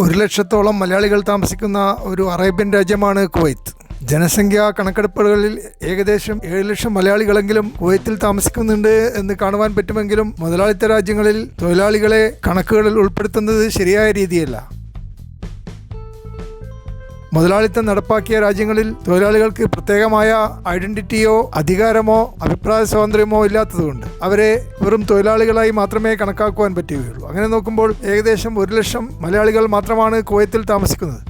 1 ലക്ഷത്തോളം മലയാളികൾ താമസിക്കുന്ന ഒരു അറേബ്യൻ രാജ്യമാണ് കുവൈത്ത്. ജനസംഖ്യാ കണക്കെടുപ്പുകളിൽ ഏകദേശം 7 ലക്ഷം മലയാളികളെങ്കിലും കുവൈത്തിൽ താമസിക്കുന്നുണ്ട് എന്ന് കാണുവാൻ പറ്റുമെങ്കിലും മുതലാളിത്ത രാജ്യങ്ങളിൽ തൊഴിലാളികളെ കണക്കുകളിൽ ഉൾപ്പെടുത്തുന്നത് ശരിയായ രീതിയല്ല. മുതലാളിത്തം നടപ്പാക്കിയ രാജ്യങ്ങളിൽ തൊഴിലാളികൾക്ക് പ്രത്യേകമായ ഐഡന്റിറ്റിയോ അധികാരമോ അഭിപ്രായ സ്വാതന്ത്ര്യമോ ഇല്ലാത്തതുകൊണ്ട് അവരെ വെറും തൊഴിലാളികളായി മാത്രമേ കണക്കാക്കുവാൻ പറ്റുകയുള്ളൂ. അങ്ങനെ നോക്കുമ്പോൾ ഏകദേശം 1 ലക്ഷം മലയാളികൾ മാത്രമാണ് കുവൈത്തിൽ താമസിക്കുന്നത്.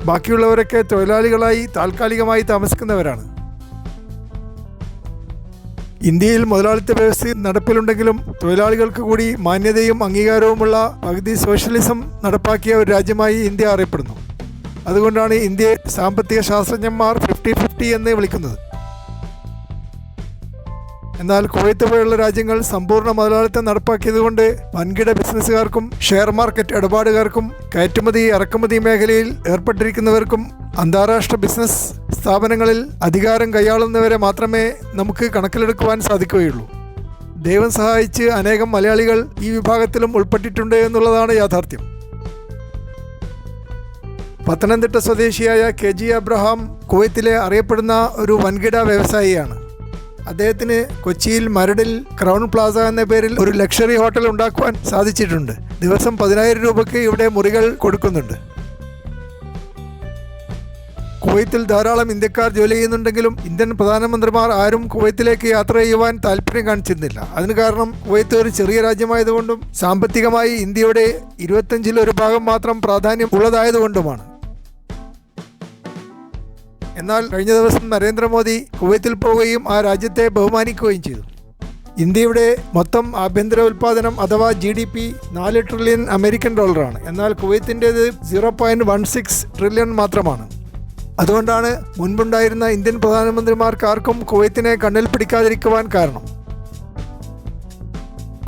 ബാക്കിയുള്ളവരൊക്കെ തൊഴിലാളികളായി താൽക്കാലികമായി താമസിക്കുന്നവരാണ്. ഇന്ത്യയിൽ മുതലാളിത്ത വ്യവസ്ഥ നടപ്പിലുണ്ടെങ്കിലും തൊഴിലാളികൾക്ക് കൂടി മാന്യതയും അംഗീകാരവുമുള്ള പകുതി സോഷ്യലിസം നടപ്പാക്കിയ ഒരു രാജ്യമായി ഇന്ത്യ അറിയപ്പെടുന്നു. അതുകൊണ്ടാണ് ഇന്ത്യയെ സാമ്പത്തിക ശാസ്ത്രജ്ഞന്മാർ 50-50 എന്ന് വിളിക്കുന്നത്. എന്നാൽ കുവൈത്ത് പോലുള്ള രാജ്യങ്ങൾ സമ്പൂർണ്ണ മുതലാളിത്തം നടപ്പാക്കിയതുകൊണ്ട് വൻകിട ബിസിനസ്സുകാർക്കും ഷെയർ മാർക്കറ്റ് ഇടപാടുകാർക്കും കയറ്റുമതി ഇറക്കുമതി മേഖലയിൽ ഏർപ്പെട്ടിരിക്കുന്നവർക്കും അന്താരാഷ്ട്ര ബിസിനസ് സ്ഥാപനങ്ങളിൽ അധികാരം കൈയാളുന്നവരെ മാത്രമേ നമുക്ക് കണക്കിലെടുക്കുവാൻ സാധിക്കുകയുള്ളൂ. ദൈവം സഹായിച്ച് അനേകം മലയാളികൾ ഈ വിഭാഗത്തിലും ഉൾപ്പെട്ടിട്ടുണ്ട് എന്നുള്ളതാണ് യാഥാർത്ഥ്യം. പത്തനംതിട്ട സ്വദേശിയായ KG അബ്രഹാം കുവൈത്തിലെ അറിയപ്പെടുന്ന ഒരു വൻകിട വ്യവസായിയാണ്. അദ്ദേഹത്തിന് കൊച്ചിയിൽ മരടിൽ ക്രൗൺ പ്ലാസ എന്ന പേരിൽ ഒരു ലക്ഷറി ഹോട്ടൽ ഉണ്ടാക്കുവാൻ സാധിച്ചിട്ടുണ്ട്. ദിവസം 10,000 രൂപയ്ക്ക് ഇവിടെ മുറികൾ കൊടുക്കുന്നുണ്ട്. കുവൈത്തിൽ ധാരാളം ഇന്ത്യക്കാർ ജോലി ചെയ്യുന്നുണ്ടെങ്കിലും ഇന്ത്യൻ പ്രധാനമന്ത്രിമാർ ആരും കുവൈത്തിലേക്ക് യാത്ര ചെയ്യുവാൻ താല്പര്യം കാണിച്ചിരുന്നില്ല. അതിന് കാരണം കുവൈത്ത് ഒരു ചെറിയ രാജ്യമായതുകൊണ്ടും സാമ്പത്തികമായി ഇന്ത്യയുടെ 25% ഭാഗം മാത്രം പ്രാധാന്യം ഉള്ളതായതുകൊണ്ടുമാണ്. എന്നാൽ കഴിഞ്ഞ ദിവസം നരേന്ദ്രമോദി കുവൈത്തിൽ പോവുകയും ആ രാജ്യത്തെ ബഹുമാനിക്കുകയും ചെയ്തു. ഇന്ത്യയുടെ മൊത്തം ആഭ്യന്തര ഉൽപ്പാദനം അഥവാ GDP 4 ട്രില്യൺ അമേരിക്കൻ ഡോളറാണ്. എന്നാൽ കുവൈത്തിൻ്റേത് 0.16 ട്രില്യൺ മാത്രമാണ്. അതുകൊണ്ടാണ് മുൻപുണ്ടായിരുന്ന ഇന്ത്യൻ പ്രധാനമന്ത്രിമാർക്കാർക്കും കുവൈത്തിനെ കണ്ണിൽ പിടിക്കാതിരിക്കുവാൻ കാരണം.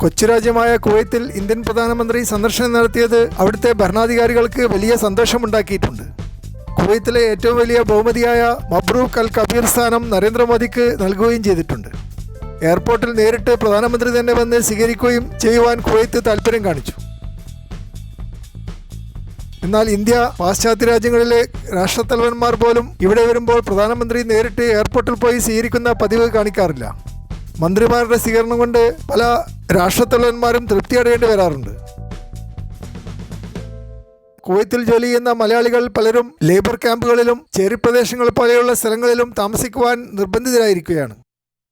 കൊച്ചുരാജ്യമായ കുവൈത്തിൽ ഇന്ത്യൻ പ്രധാനമന്ത്രി സന്ദർശനം നടത്തിയത് അവിടുത്തെ ഭരണാധികാരികൾക്ക് വലിയ സന്തോഷമുണ്ടാക്കിയിട്ടുണ്ട്. കുവൈത്തിലെ ഏറ്റവും വലിയ ബഹുമതിയായ മബ്രൂക്ക് അൽ കബീർ സ്ഥാനം നരേന്ദ്രമോദിക്ക് നൽകുകയും ചെയ്തിട്ടുണ്ട്. എയർപോർട്ടിൽ നേരിട്ട് പ്രധാനമന്ത്രി തന്നെ വന്ന് സ്വീകരിക്കുകയും ചെയ്യുവാൻ കുവൈത്ത് താല്പര്യം കാണിച്ചു. എന്നാൽ ഇന്ത്യ പാശ്ചാത്യ രാജ്യങ്ങളിലെ രാഷ്ട്രത്തലവന്മാർ പോലും ഇവിടെ വരുമ്പോൾ പ്രധാനമന്ത്രി നേരിട്ട് എയർപോർട്ടിൽ പോയി സ്വീകരിക്കുന്ന പതിവ് കാണിക്കാറില്ല. മന്ത്രിമാരുടെ സ്വീകരണം കൊണ്ട് പല രാഷ്ട്രത്തലവന്മാരും തൃപ്തിയടയേണ്ടി വരാറുണ്ട്. കുവൈത്തിൽ ജോലി ചെയ്യുന്ന മലയാളികൾ പലരും ലേബർ ക്യാമ്പുകളിലും ചേരിപ്രദേശങ്ങൾ പോലെയുള്ള സ്ഥലങ്ങളിലും താമസിക്കുവാൻ നിർബന്ധിതരായിരിക്കുകയാണ്.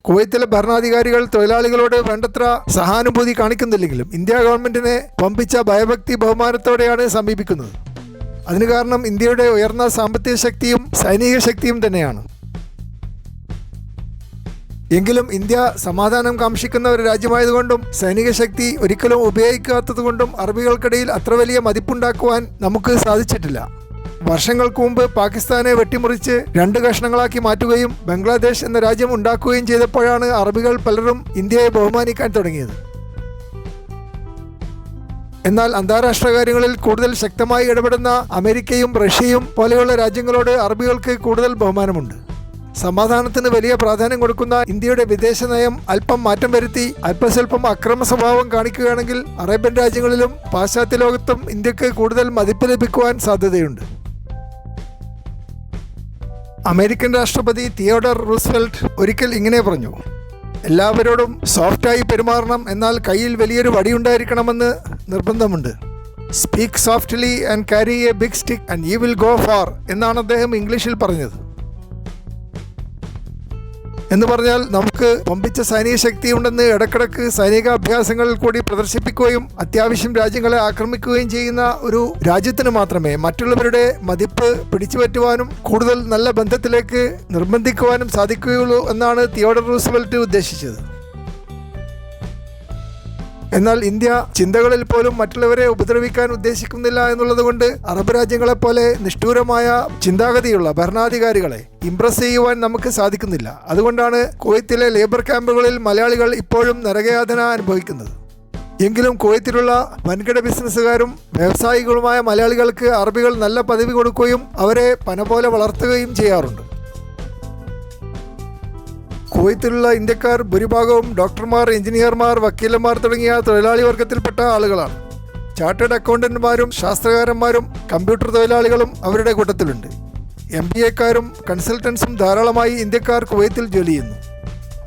കുവൈത്തിലെ ഭരണാധികാരികൾ തൊഴിലാളികളോട് വേണ്ടത്ര സഹാനുഭൂതി കാണിക്കുന്നില്ലെങ്കിലും ഇന്ത്യ ഗവൺമെന്റിനെ വമ്പിച്ച ഭയഭക്തി ബഹുമാനത്തോടെയാണ് സമീപിക്കുന്നത്. അതിന് കാരണം ഇന്ത്യയുടെ ഉയർന്ന സാമ്പത്തിക ശക്തിയും സൈനിക ശക്തിയും തന്നെയാണ്. എങ്കിലും ഇന്ത്യ സമാധാനം കാംക്ഷിക്കുന്ന ഒരു രാജ്യമായതുകൊണ്ടും സൈനിക ശക്തി ഒരിക്കലും ഉപയോഗിക്കാത്തതുകൊണ്ടും അറബികൾക്കിടയിൽ അത്ര വലിയ മതിപ്പുണ്ടാക്കുവാൻ നമുക്ക് സാധിച്ചിട്ടില്ല. വർഷങ്ങൾക്ക് മുമ്പ് പാകിസ്ഥാനെ വെട്ടിമുറിച്ച് 2 കഷ്ണങ്ങളാക്കി മാറ്റുകയും ബംഗ്ലാദേശ് എന്ന രാജ്യം ഉണ്ടാക്കുകയും ചെയ്തപ്പോഴാണ് അറബികൾ പലരും ഇന്ത്യയെ ബഹുമാനിക്കാൻ തുടങ്ങിയത്. എന്നാൽ അന്താരാഷ്ട്ര കാര്യങ്ങളിൽ കൂടുതൽ ശക്തമായി ഇടപെടുന്ന അമേരിക്കയും റഷ്യയും പോലെയുള്ള രാജ്യങ്ങളോട് അറബികൾക്ക് കൂടുതൽ ബഹുമാനമുണ്ട്. സമാധാനത്തിന് വലിയ പ്രാധാന്യം കൊടുക്കുന്ന ഇന്ത്യയുടെ വിദേശ നയം അല്പം മാറ്റം വരുത്തി അല്പസ്വല്പം അക്രമ സ്വഭാവം കാണിക്കുകയാണെങ്കിൽ അറേബ്യൻ രാജ്യങ്ങളിലും പാശ്ചാത്യ ലോകത്തും ഇന്ത്യക്ക് കൂടുതൽ മതിപ്പ് ലഭിക്കുവാൻ സാധ്യതയുണ്ട്. അമേരിക്കൻ രാഷ്ട്രപതി തിയോഡർ റൂസ്വെൽറ്റ് ഒരിക്കൽ ഇങ്ങനെ പറഞ്ഞു: എല്ലാവരോടും സോഫ്റ്റായി പെരുമാറണം, എന്നാൽ കയ്യിൽ വലിയൊരു വടിയുണ്ടായിരിക്കണമെന്ന് നിർബന്ധമുണ്ട്. Speak softly and carry a big stick and you will go far എന്നാണ് അദ്ദേഹം ഇംഗ്ലീഷിൽ പറഞ്ഞത്. എന്ന് പറഞ്ഞാൽ നമുക്ക് വമ്പിച്ച സൈനിക ശക്തിയുണ്ടെന്ന് ഇടക്കിടക്ക് സൈനിക അഭ്യാസങ്ങളിൽ കൂടി പ്രദർശിപ്പിക്കുകയും അത്യാവശ്യം രാജ്യങ്ങളെ ആക്രമിക്കുകയും ചെയ്യുന്ന ഒരു രാജ്യത്തിന് മാത്രമേ മറ്റുള്ളവരുടെ മതിപ്പ് പിടിച്ചുപറ്റുവാനും കൂടുതൽ നല്ല ബന്ധത്തിലേക്ക് നിർബന്ധിക്കുവാനും സാധിക്കുകയുള്ളൂ എന്നാണ് തിയോഡർ റൂസ്വെൽറ്റ് ഉദ്ദേശിച്ചത്. എന്നാൽ ഇന്ത്യ ചിന്തകളിൽ പോലും മറ്റുള്ളവരെ ഉപദ്രവിക്കാൻ ഉദ്ദേശിക്കുന്നില്ല എന്നുള്ളതുകൊണ്ട് അറബ് രാജ്യങ്ങളെപ്പോലെ നിഷ്ഠൂരമായ ചിന്താഗതിയുള്ള ഭരണാധികാരികളെ ഇംപ്രസ് ചെയ്യുവാൻ നമുക്ക് സാധിക്കുന്നില്ല. അതുകൊണ്ടാണ് കുവൈത്തിലെ ലേബർ ക്യാമ്പുകളിൽ മലയാളികൾ ഇപ്പോഴും നരകയാതന അനുഭവിക്കുന്നത്. എങ്കിലും കുവൈത്തിലുള്ള വൻകിട ബിസിനസ്സുകാരും വ്യവസായികളുമായ മലയാളികൾക്ക് അറബികൾ നല്ല പദവി കൊടുക്കുകയും അവരെ പന പോലെ വളർത്തുകയും ചെയ്യാറുണ്ട്. കുവൈത്തിലുള്ള ഇന്ത്യക്കാർ ഭൂരിഭാഗവും ഡോക്ടർമാർ, എഞ്ചിനീയർമാർ, വക്കീലന്മാർ തുടങ്ങിയ തൊഴിലാളി വർഗത്തിൽപ്പെട്ട ആളുകളാണ്. ചാർട്ടേഡ് അക്കൗണ്ടന്റുമാരും ശാസ്ത്രകാരന്മാരും കമ്പ്യൂട്ടർ തൊഴിലാളികളും അവരുടെ കൂട്ടത്തിലുണ്ട്. MBAക്കാരും കൺസൾട്ടൻസും ധാരാളമായി ഇന്ത്യക്കാർ കുവൈത്തിൽ ജോലി ചെയ്യുന്നു.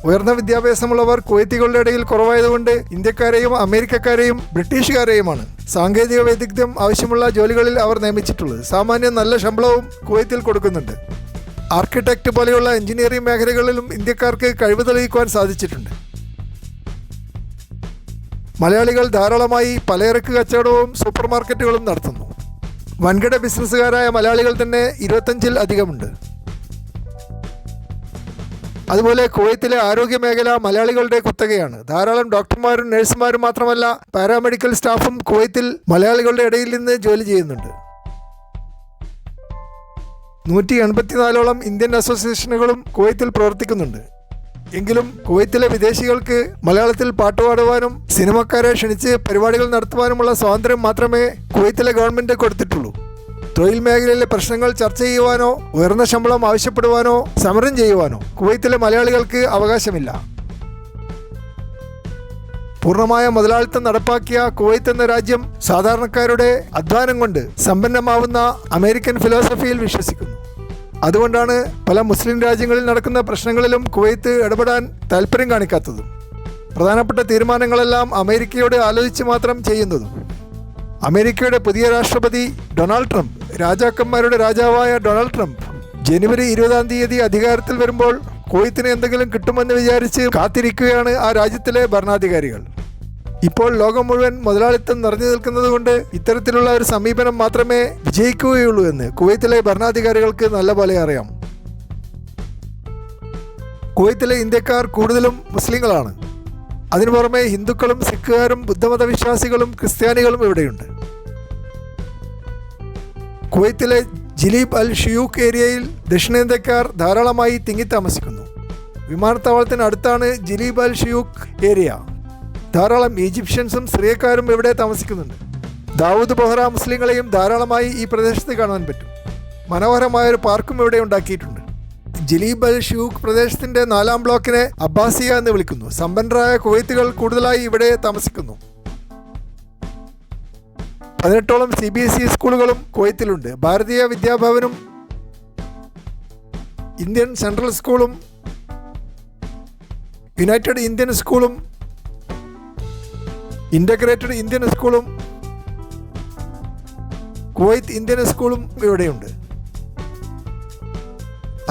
ഉയർന്ന വിദ്യാഭ്യാസമുള്ളവർ കുവൈത്തികളുടെ ഇടയിൽ കുറവായതുകൊണ്ട് ഇന്ത്യക്കാരെയും അമേരിക്കക്കാരെയും ബ്രിട്ടീഷുകാരെയുമാണ് സാങ്കേതിക വൈദഗ്ധ്യം ആവശ്യമുള്ള ജോലികളിൽ അവർ നിയമിച്ചിട്ടുള്ളത്. സാമാന്യം നല്ല ശമ്പളവും കുവൈത്തിൽ കൊടുക്കുന്നുണ്ട്. ആർക്കിടെക്ട് പോലെയുള്ള എഞ്ചിനീയറിംഗ് മേഖലകളിലും ഇന്ത്യക്കാർക്ക് കഴിവ് തെളിയിക്കുവാൻ സാധിച്ചിട്ടുണ്ട്. മലയാളികൾ ധാരാളമായി പലചരക്ക് കച്ചവടവും സൂപ്പർ മാർക്കറ്റുകളും നടത്തുന്നു. വൻകിട ബിസിനസ്സുകാരായ മലയാളികൾ തന്നെ 25-ൽ അധികമുണ്ട്. അതുപോലെ കുവൈത്തിലെ ആരോഗ്യ മേഖല മലയാളികളുടെ കുത്തകയാണ്. ധാരാളം ഡോക്ടർമാരും നഴ്സുമാരും മാത്രമല്ല, പാരാമെഡിക്കൽ സ്റ്റാഫും കുവൈത്തിൽ മലയാളികളുടെ ഇടയിൽ നിന്ന് ജോലി ചെയ്യുന്നുണ്ട്. 184ഓളം ഇന്ത്യൻ അസോസിയേഷനുകളും കുവൈത്തിൽ പ്രവർത്തിക്കുന്നുണ്ട്. എങ്കിലും കുവൈത്തിലെ വിദേശികൾക്ക് മലയാളത്തിൽ പാട്ടുപാടുവാനും സിനിമക്കാരെ ക്ഷണിച്ച് പരിപാടികൾ നടത്തുവാനുമുള്ള സ്വാതന്ത്ര്യം മാത്രമേ കുവൈത്തിലെ ഗവൺമെൻറ് കൊടുത്തിട്ടുള്ളൂ. തൊഴിൽ മേഖലയിലെ പ്രശ്നങ്ങൾ ചർച്ച ചെയ്യുവാനോ ഉയർന്ന ശമ്പളം ആവശ്യപ്പെടുവാനോ സമരം ചെയ്യുവാനോ കുവൈത്തിലെ മലയാളികൾക്ക് അവകാശമില്ല. പൂർണ്ണമായ മുതലാളിത്തം നടപ്പാക്കിയ കുവൈത്ത് എന്ന രാജ്യം സാധാരണക്കാരുടെ അധ്വാനം കൊണ്ട് സമ്പന്നമാവുന്ന അമേരിക്കൻ ഫിലോസഫിയിൽ വിശ്വസിക്കുന്നു. അതുകൊണ്ടാണ് പല മുസ്ലിം രാജ്യങ്ങളിൽ നടക്കുന്ന പ്രശ്നങ്ങളിലും കുവൈത്ത് ഇടപെടാൻ താല്പര്യം കാണിക്കാത്തതും പ്രധാനപ്പെട്ട തീരുമാനങ്ങളെല്ലാം അമേരിക്കയോട് ആലോചിച്ച് മാത്രം ചെയ്യുന്നതും. അമേരിക്കയുടെ പുതിയ രാഷ്ട്രപതി ഡൊണാൾഡ് ട്രംപ്, രാജാക്കന്മാരുടെ രാജാവായ ഡൊണാൾഡ് ട്രംപ് ജനുവരി 20-ാം തീയതി അധികാരത്തിൽ വരുമ്പോൾ കുവൈത്തിന് എന്തെങ്കിലും കിട്ടുമെന്ന് വിചാരിച്ച് കാത്തിരിക്കുകയാണ് ആ രാജ്യത്തിലെ ഭരണാധികാരികൾ. ഇപ്പോൾ ലോകം മുഴുവൻ മുതലാളിത്തം നിറഞ്ഞു നിൽക്കുന്നതുകൊണ്ട് ഇത്തരത്തിലുള്ള ഒരു സമീപനം മാത്രമേ വിജയിക്കുകയുള്ളൂ എന്ന് കുവൈത്തിലെ ഭരണാധികാരികൾക്ക് നല്ലപോലെ അറിയാം. കുവൈത്തിലെ ഇന്ത്യക്കാർ കൂടുതലും മുസ്ലിങ്ങളാണ്. അതിനു പുറമെ ഹിന്ദുക്കളും സിഖുകാരും ബുദ്ധമത വിശ്വാസികളും ക്രിസ്ത്യാനികളും ഇവിടെയുണ്ട്. കുവൈത്തിലെ ജിലീബ് അൽ ഷിയൂഖ് ഏരിയയിൽ ദക്ഷിണേന്ത്യക്കാർ ധാരാളമായി തിങ്ങിത്താമസിക്കുന്നു. വിമാനത്താവളത്തിന് അടുത്താണ് ജിലീബ് അൽ ഷിയൂഖ് ഏരിയ. ധാരാളം ഈജിപ്ഷ്യൻസും സിറിയക്കാരും ഇവിടെ താമസിക്കുന്നുണ്ട്. ദാവൂദ് ബൊഹ്റ മുസ്ലിങ്ങളെയും ധാരാളമായി ഈ പ്രദേശത്ത് കാണാൻ പറ്റും. മനോഹരമായൊരു പാർക്കും ഇവിടെ ഉണ്ടാക്കിയിട്ടുണ്ട്. ജിലീബ് അൽ ഷിയൂഖ് പ്രദേശത്തിൻ്റെ 4-ാം ബ്ലോക്കിനെ അബ്ബാസിയ എന്ന് വിളിക്കുന്നു. സമ്പന്നരായ കുവൈത്തുകൾ കൂടുതലായി ഇവിടെ താമസിക്കുന്നു. 18ഓളം CBSE സ്കൂളുകളും കുവൈത്തിലുണ്ട്. ഭാരതീയ വിദ്യാഭവനും ഇന്ത്യൻ സെൻട്രൽ സ്കൂളും യുണൈറ്റഡ് ഇന്ത്യൻ സ്കൂളും ഇൻ്റഗ്രേറ്റഡ് ഇന്ത്യൻ സ്കൂളും കുവൈത്ത് ഇന്ത്യൻ സ്കൂളും ഇവിടെയുണ്ട്.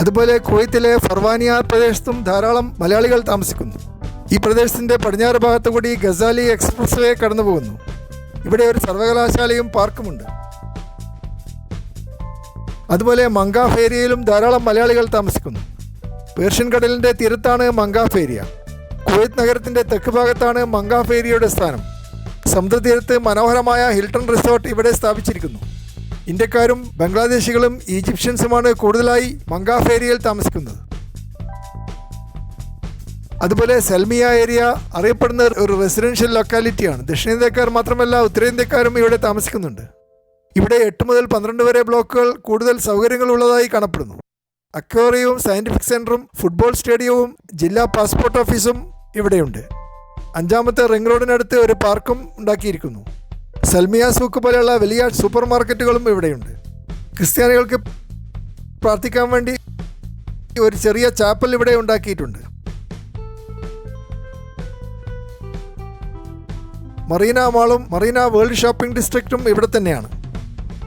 അതുപോലെ കുവൈത്തിലെ ഫർവാനിയ പ്രദേശത്തും ധാരാളം മലയാളികൾ താമസിക്കുന്നു. ഈ പ്രദേശത്തിൻ്റെ പടിഞ്ഞാറ് ഭാഗത്തു കൂടി ഗസാലി എക്സ്പ്രസ് വേ കടന്നു പോകുന്നു. ഇവിടെ ഒരു സർവകലാശാലയും പാർക്കുമുണ്ട്. അതുപോലെ മങ്കാഫ് ഏരിയയിലും ധാരാളം മലയാളികൾ താമസിക്കുന്നു. പേർഷ്യൻ കടലിൻ്റെ തീരത്താണ് മങ്കാഫ് ഏരിയ. കുവൈത്ത് നഗരത്തിൻ്റെ തെക്ക് ഭാഗത്താണ് മങ്കാഫ് ഏരിയയുടെ സ്ഥാനം. സമുദ്രതീരത്ത് മനോഹരമായ ഹിൽട്ടൺ റിസോർട്ട് ഇവിടെ സ്ഥാപിച്ചിരിക്കുന്നു. ഇന്ത്യക്കാരും ബംഗ്ലാദേശികളും ഈജിപ്ഷ്യൻസുമാണ് കൂടുതലായി മങ്കാഫ് ഏരിയയിൽ താമസിക്കുന്നത്. അതുപോലെ സൽമിയ ഏരിയ അറിയപ്പെടുന്ന ഒരു റെസിഡൻഷ്യൽ ലൊക്കാലിറ്റിയാണ്. ദക്ഷിണേന്ത്യക്കാർ മാത്രമല്ല ഉത്തരേന്ത്യക്കാരും ഇവിടെ താമസിക്കുന്നുണ്ട്. ഇവിടെ 8 മുതൽ 12 വരെ ബ്ലോക്കുകൾ കൂടുതൽ സൗകര്യങ്ങളുള്ളതായി കാണപ്പെടുന്നു. അക്വേറിയവും സയൻറ്റിഫിക് സെൻറ്ററും ഫുട്ബോൾ സ്റ്റേഡിയവും ജില്ലാ പാസ്പോർട്ട് ഓഫീസും ഇവിടെയുണ്ട്. 5-ാമത്തെ റിംഗ് റോഡിനടുത്ത് ഒരു പാർക്കും ഉണ്ടാക്കിയിരിക്കുന്നു. സൽമിയ സൂക്ക് പോലെയുള്ള വലിയ സൂപ്പർ മാർക്കറ്റുകളും ഇവിടെയുണ്ട്. ക്രിസ്ത്യാനികൾക്ക് പ്രാർത്ഥിക്കാൻ വേണ്ടി ഒരു ചെറിയ ചാപ്പൽ ഇവിടെ ഉണ്ടാക്കിയിട്ടുണ്ട്. മറീന മാളും മറീന വേൾഡ് ഷോപ്പിംഗ് ഡിസ്ട്രിക്റ്റും ഇവിടെ തന്നെയാണ്.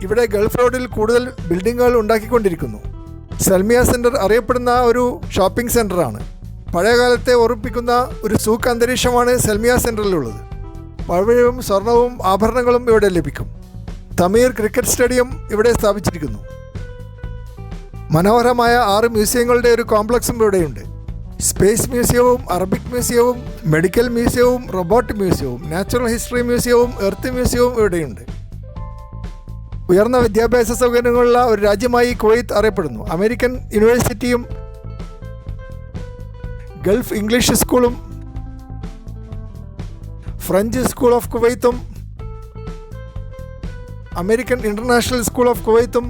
ഇവിടെ ഗൾഫ് റോഡിൽ കൂടുതൽ ബിൽഡിങ്ങുകൾ ഉണ്ടാക്കിക്കൊണ്ടിരിക്കുന്നു. സൽമിയ സെൻറ്റർ അറിയപ്പെടുന്ന ഒരു ഷോപ്പിംഗ് സെൻറ്ററാണ്. പഴയകാലത്തെ ഓർമ്മിപ്പിക്കുന്ന ഒരു സൂക്ക് അന്തരീക്ഷമാണ് സൽമിയ സെൻറ്ററിലുള്ളത്. പഴയവും സ്വർണവും ആഭരണങ്ങളും ഇവിടെ ലഭിക്കും. തമീർ ക്രിക്കറ്റ് സ്റ്റേഡിയം ഇവിടെ സ്ഥാപിച്ചിരിക്കുന്നു. മനോഹരമായ 6 മ്യൂസിയങ്ങളുടെ ഒരു കോംപ്ലക്സും ഇവിടെയുണ്ട്. സ്പേസ് മ്യൂസിയവും അറബിക് മ്യൂസിയവും മെഡിക്കൽ മ്യൂസിയവും റോബോട്ടിക് മ്യൂസിയവും നാച്ചുറൽ ഹിസ്റ്ററി മ്യൂസിയവും എർത്ത് മ്യൂസിയവും ഇവിടെയുണ്ട്. ഉയർന്ന വിദ്യാഭ്യാസ സൗകര്യങ്ങളുള്ള ഒരു രാജ്യമായി കുവൈത്ത് അറിയപ്പെടുന്നു. അമേരിക്കൻ യൂണിവേഴ്സിറ്റിയും ഗൾഫ് ഇംഗ്ലീഷ് സ്കൂളും ഫ്രഞ്ച് സ്കൂൾ ഓഫ് കുവൈത്തും അമേരിക്കൻ ഇൻ്റർനാഷണൽ സ്കൂൾ ഓഫ് കുവൈത്തും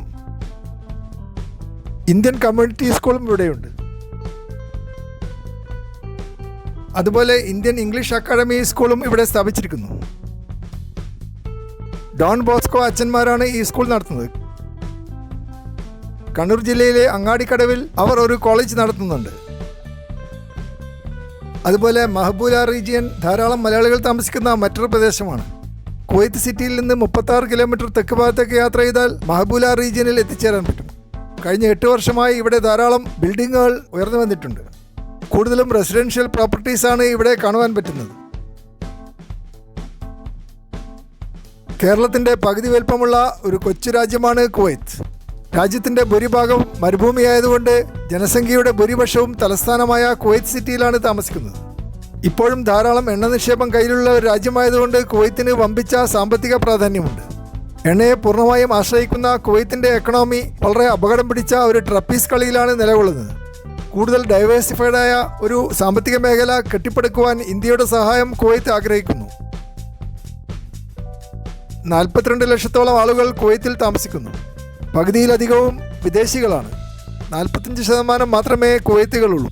ഇന്ത്യൻ കമ്മ്യൂണിറ്റി സ്കൂളും ഇവിടെയുണ്ട്. അതുപോലെ ഇന്ത്യൻ ഇംഗ്ലീഷ് അക്കാഡമി സ്കൂളും ഇവിടെ സ്ഥാപിച്ചിരിക്കുന്നു. ഡോൺ ബോസ്കോ അച്ഛന്മാരാണ് ഈ സ്കൂൾ നടത്തുന്നത്. കണ്ണൂർ ജില്ലയിലെ അങ്ങാടിക്കടവിൽ അവർ ഒരു കോളേജ് നടത്തുന്നുണ്ട്. അതുപോലെ മഹബൂല റീജിയൻ ധാരാളം മലയാളികൾ താമസിക്കുന്ന മറ്റൊരു പ്രദേശമാണ്. കുവൈത്ത് സിറ്റിയിൽ നിന്ന് 36 കിലോമീറ്റർ തെക്ക് ഭാഗത്തേക്ക് യാത്ര ചെയ്താൽ മഹബൂല റീജിയനിൽ എത്തിച്ചേരാൻ പറ്റും. കഴിഞ്ഞ 8 വർഷമായി ഇവിടെ ധാരാളം ബിൽഡിങ്ങുകൾ ഉയർന്നു വന്നിട്ടുണ്ട്. കൂടുതലും റെസിഡൻഷ്യൽ പ്രോപ്പർട്ടീസാണ് ഇവിടെ കാണുവാൻ പറ്റുന്നത്. കേരളത്തിൻ്റെ പകുതി വലിപ്പമുള്ള ഒരു കൊച്ചു രാജ്യമാണ് കുവൈത്ത്. രാജ്യത്തിൻ്റെ ഭൂരിഭാഗം മരുഭൂമിയായതുകൊണ്ട് ജനസംഖ്യയുടെ ഭൂരിപക്ഷവും തലസ്ഥാനമായ കുവൈത്ത് സിറ്റിയിലാണ് താമസിക്കുന്നത്. ഇപ്പോഴും ധാരാളം എണ്ണ നിക്ഷേപം കയ്യിലുള്ള ഒരു രാജ്യമായതുകൊണ്ട് കുവൈത്തിന് വമ്പിച്ച സാമ്പത്തിക പ്രാധാന്യമുണ്ട്. എണ്ണയെ പൂർണ്ണമായും ആശ്രയിക്കുന്ന കുവൈത്തിൻ്റെ എക്കണോമി വളരെ അപകടം പിടിച്ച ഒരു ട്രപ്പീസ് കളിയിലാണ് നിലകൊള്ളുന്നത്. കൂടുതൽ ഡൈവേഴ്സിഫൈഡായ ഒരു സാമ്പത്തിക മേഖല കെട്ടിപ്പടുക്കുവാൻ ഇന്ത്യയുടെ സഹായം കുവൈത്ത് ആഗ്രഹിക്കുന്നു. 42 ലക്ഷത്തോളം ആളുകൾ കുവൈത്തിൽ താമസിക്കുന്നു. പകുതിയിലധികവും വിദേശികളാണ്. 45% മാത്രമേ കുവൈത്തുകളുള്ളൂ.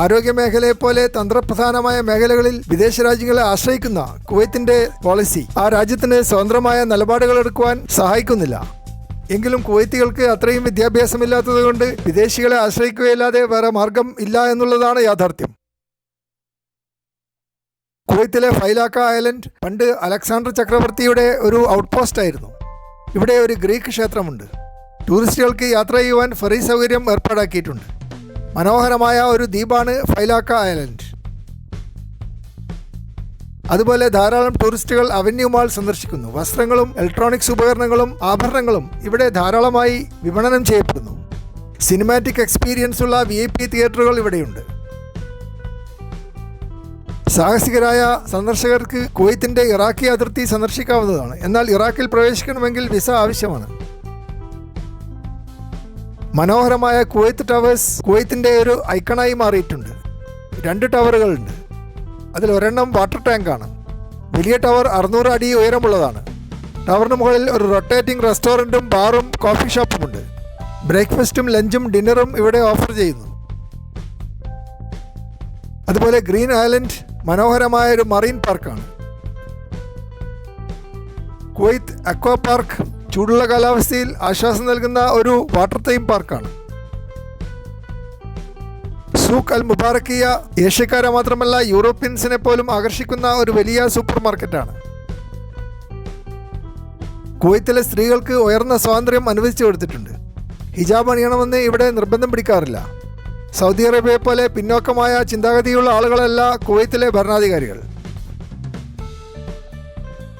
ആരോഗ്യമേഖലയെപ്പോലെ തന്ത്രപ്രധാനമായ മേഖലകളിൽ വിദേശ രാജ്യങ്ങളെ ആശ്രയിക്കുന്ന കുവൈത്തിൻ്റെ പോളിസി ആ രാജ്യത്തിന് സ്വതന്ത്രമായ നിലപാടുകൾ എടുക്കുവാൻ സഹായിക്കുന്നില്ല. എങ്കിലും കുവൈത്തികൾക്ക് അത്രയും വിദ്യാഭ്യാസമില്ലാത്തതുകൊണ്ട് വിദേശികളെ ആശ്രയിക്കുകയല്ലാതെ വേറെ മാർഗം ഇല്ല എന്നുള്ളതാണ് യാഥാർത്ഥ്യം. കുവൈത്തിലെ ഫൈലാക്ക ഐലൻഡ് പണ്ട് അലക്സാണ്ടർ ചക്രവർത്തിയുടെ ഒരു ഔട്ട്പോസ്റ്റ് ആയിരുന്നു. ഇവിടെ ഒരു ഗ്രീക്ക് ക്ഷേത്രമുണ്ട്. ടൂറിസ്റ്റുകൾക്ക് യാത്ര ചെയ്യുവാൻ ഫെറി സൗകര്യം ഏർപ്പാടാക്കിയിട്ടുണ്ട്. മനോഹരമായ ഒരു ദ്വീപാണ് ഫൈലാക്ക ഐലൻഡ്. അതുപോലെ ധാരാളം ടൂറിസ്റ്റുകൾ അവന്യൂ മാൾ സന്ദർശിക്കുന്നു. വസ്ത്രങ്ങളും ഇലക്ട്രോണിക്സ് ഉപകരണങ്ങളും ആഭരണങ്ങളും ഇവിടെ ധാരാളമായി വിപണനം ചെയ്യപ്പെടുന്നു. സിനിമാറ്റിക് എക്സ്പീരിയൻസ് ഉള്ള VIP തിയേറ്ററുകൾ ഇവിടെയുണ്ട്. സാഹസികരായ സന്ദർശകർക്ക് കുവൈത്തിൻ്റെ ഇറാഖി അതിർത്തി സന്ദർശിക്കാവുന്നതാണ്. എന്നാൽ ഇറാഖിൽ പ്രവേശിക്കണമെങ്കിൽ വിസ ആവശ്യമാണ്. മനോഹരമായ കുവൈത്ത് ടവേഴ്സ് കുവൈത്തിൻ്റെ ഒരു ഐക്കണായി മാറിയിട്ടുണ്ട്. 2 ടവറുകളുണ്ട്. അതിൽ ഒരെണ്ണം വാട്ടർ ടാങ്കാണ്. വലിയ ടവർ 600 അടി ഉയരമുള്ളതാണ്. ടവറിന് മുകളിൽ ഒരു റൊട്ടേറ്റിംഗ് റെസ്റ്റോറൻറ്റും ബാറും കോഫി ഷോപ്പുമുണ്ട്. ബ്രേക്ക്ഫാസ്റ്റും ലഞ്ചും ഡിന്നറും ഇവിടെ ഓഫർ ചെയ്യുന്നു. അതുപോലെ ഗ്രീൻ ഐലൻഡ് മനോഹരമായ ഒരു മറീൻ പാർക്കാണ്. കുവൈത്ത് അക്വാ പാർക്ക് ചൂടുള്ള കാലാവസ്ഥയിൽ ആശ്വാസം നൽകുന്ന ഒരു വാട്ടർ തീം പാർക്കാണ്. സൂഖ് അൽ മുബാറക്കിയ ഏഷ്യക്കാരെ മാത്രമല്ല യൂറോപ്യൻസിനെ പോലും ആകർഷിക്കുന്ന ഒരു വലിയ സൂപ്പർ മാർക്കറ്റാണ്. കുവൈത്തിലെ സ്ത്രീകൾക്ക് ഉയർന്ന സ്വാതന്ത്ര്യം അനുവദിച്ചു കൊടുത്തിട്ടുണ്ട്. ഹിജാബ് അണിയണമെന്ന് ഇവിടെ നിർബന്ധം പിടിക്കാറില്ല. സൗദി അറേബ്യയെ പോലെ പിന്നോക്കമായ ചിന്താഗതിയുള്ള ആളുകളല്ല കുവൈത്തിലെ ഭരണാധികാരികൾ.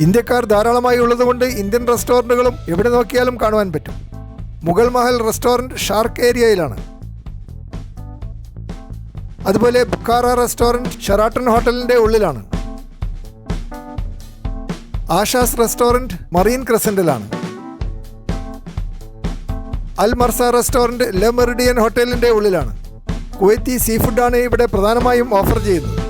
ഇന്ത്യക്കാർ ധാരാളമായി ഉള്ളതുകൊണ്ട് ഇന്ത്യൻ റെസ്റ്റോറൻറ്റുകളും എവിടെ നോക്കിയാലും കാണുവാൻ പറ്റും. മുഗൾ മഹൽ റെസ്റ്റോറൻറ്റ് ഷാർക്ക് ഏരിയയിലാണ്. അതുപോലെ ബുക്കാറ റെസ്റ്റോറൻറ്റ് ഷെറാട്ടൺ ഹോട്ടലിൻ്റെ ഉള്ളിലാണ്. ആഷാസ് റെസ്റ്റോറൻറ്റ് മറീൻ ക്രസൻറ്റിലാണ്. അൽ മർസ റെസ്റ്റോറൻറ്റ് ലെ മെറിഡിയൻ ഹോട്ടലിൻ്റെ ഉള്ളിലാണ്. കുവൈത്തി സീ ഫുഡാണ് ഇവിടെ പ്രധാനമായും ഓഫർ ചെയ്യുന്നത്.